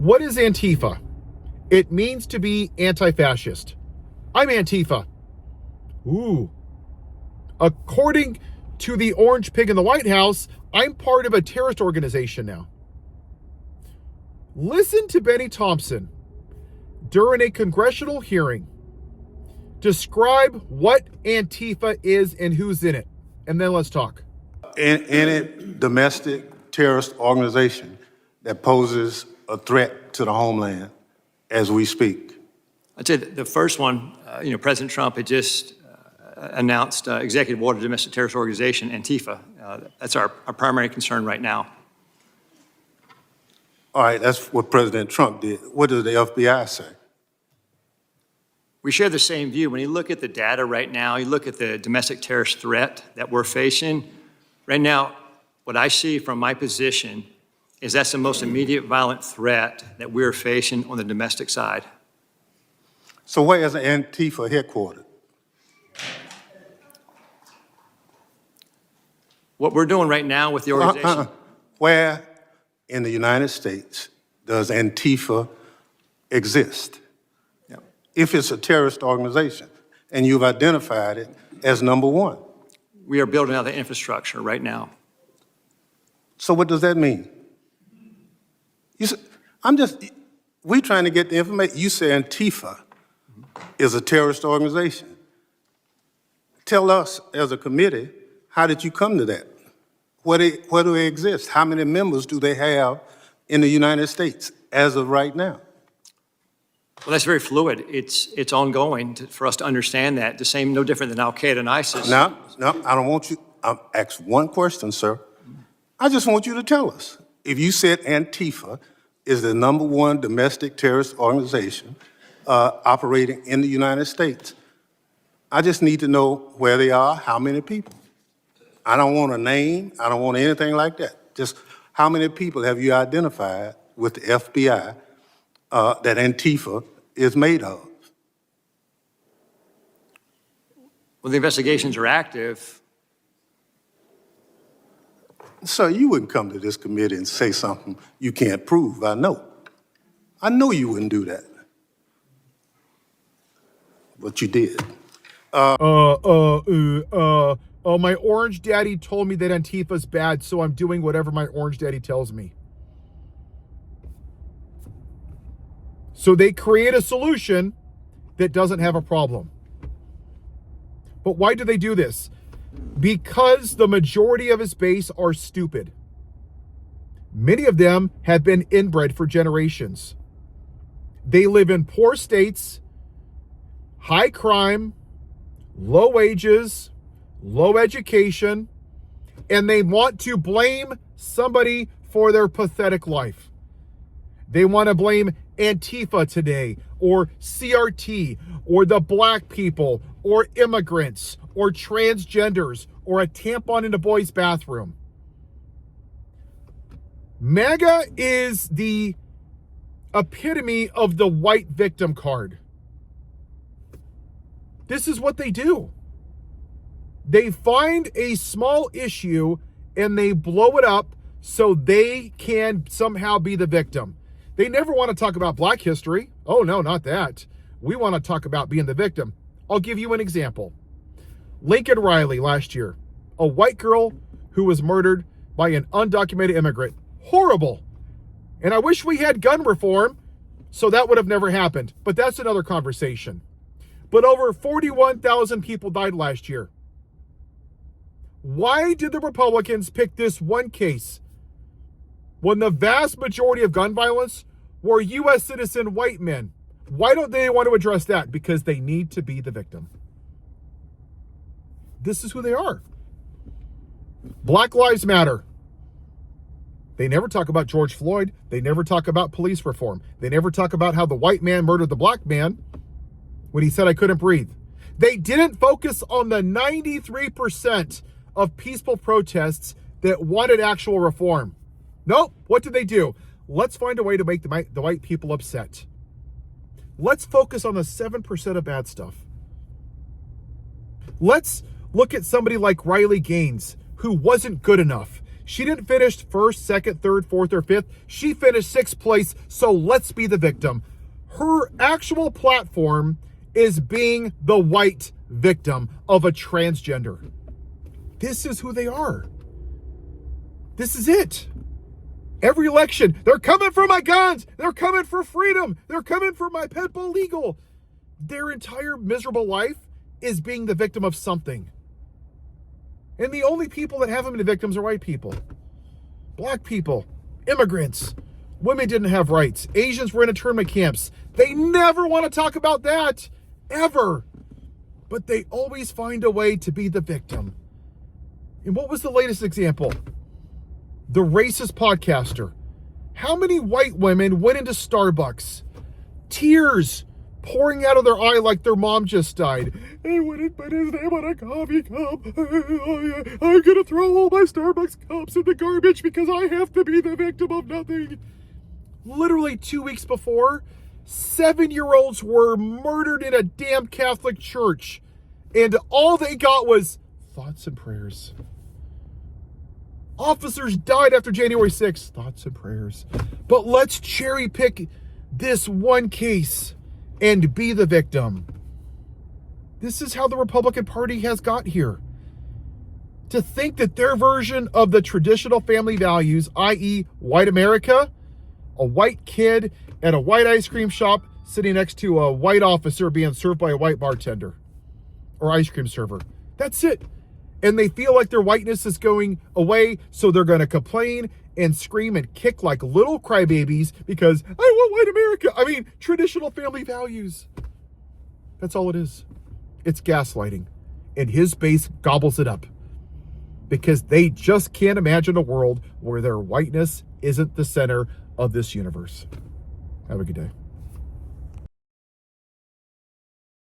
What is Antifa? It means to be anti-fascist. I'm Antifa. Ooh. According to the orange pig in the White House, I'm part of a terrorist organization now. Listen to Benny Thompson during a congressional hearing describe what Antifa is and who's in it, and then let's talk. Any domestic terrorist organization that poses a threat to the homeland as we speak. I'd say the first one, President Trump had just announced executive order domestic terrorist organization, Antifa. That's our primary concern right now. All right, that's what President Trump did. What does the FBI say? We share the same view. When you look at the data right now, you look at the domestic terrorist threat that we're facing, right now, what I see from my position is that's the most immediate violent threat that we're facing on the domestic side. So where is Antifa headquartered? What we're doing right now with the organization. Where in the United States does Antifa exist? Yep. If it's a terrorist organization and you've identified it as number one. We are building out the infrastructure right now. So what does that mean? We trying to get the information. You say Antifa is a terrorist organization. Tell us as a committee, how did you come to that? Where do they exist? How many members do they have in the United States as of right now? Well, that's very fluid. It's ongoing for us to understand that. The same, no different than Al-Qaeda and ISIS. No, I don't want you. I'll ask one question, sir. I just want you to tell us. If you said Antifa is the number one domestic terrorist organization operating in the United States, I just need to know where they are, how many people. I don't want a name. I don't want anything like that. Just how many people have you identified with the FBI that Antifa is made of? Well, the investigations are active. Sir, you wouldn't come to this committee and say something you can't prove, I know. I know you wouldn't do that. But you did. My orange daddy told me that Antifa's bad, so I'm doing whatever my orange daddy tells me. So they create a solution that doesn't have a problem. But why do they do this? Because the majority of his base are stupid. Many of them have been inbred for generations. They live in poor states, high crime, low wages, low education, and they want to blame somebody for their pathetic life. They want to blame Antifa today, or CRT, or the black people, or immigrants, or transgenders, or a tampon in a boy's bathroom. MAGA is the epitome of the white victim card. This is what they do. They find a small issue and they blow it up so they can somehow be the victim. They never want to talk about black history. Oh, no, not that. We want to talk about being the victim. I'll give you an example. Lincoln Riley last year, a white girl who was murdered by an undocumented immigrant. Horrible. And I wish we had gun reform so that would have never happened. But that's another conversation. But over 41,000 people died last year. Why did the Republicans pick this one case when the vast majority of gun violence were U.S. citizen white men? Why don't they want to address that? Because they need to be the victim. This is who they are. Black Lives Matter. They never talk about George Floyd. They never talk about police reform. They never talk about how the white man murdered the black man when he said, I couldn't breathe. They didn't focus on the 93% of peaceful protests that wanted actual reform. Nope. What did they do? Let's find a way to make the white people upset. Let's focus on the 7% of bad stuff. Let's look at somebody like Riley Gaines, who wasn't good enough. She didn't finish first, second, third, fourth, or fifth. She finished sixth place, so let's be the victim. Her actual platform is being the white victim of a transgender. This is who they are. This is it. Every election, they're coming for my guns. They're coming for freedom. They're coming for my pit bull legal. Their entire miserable life is being the victim of something. And the only people that haven't been the victims are white people, black people, immigrants. Women didn't have rights. Asians were in internment camps. They never want to talk about that, ever. But they always find a way to be the victim. And what was the latest example? The racist podcaster. How many white women went into Starbucks, tears pouring out of their eye like their mom just died? I wouldn't put his name on a coffee cup. I'm going to throw all my Starbucks cups in the garbage because I have to be the victim of nothing. Literally 2 weeks before, 7-year-olds were murdered in a damn Catholic church. And all they got was thoughts and prayers. Officers died after January 6th. Thoughts and prayers. But let's cherry pick this one case and be the victim. This is how the Republican Party has got here. To think that their version of the traditional family values, i.e. white America, a white kid at a white ice cream shop sitting next to a white officer being served by a white bartender or ice cream server. That's it. And they feel like their whiteness is going away, so they're going to complain and scream and kick like little crybabies because I want white America. I mean, traditional family values. That's all it is. It's gaslighting. And his base gobbles it up because they just can't imagine a world where their whiteness isn't the center of this universe. Have a good day.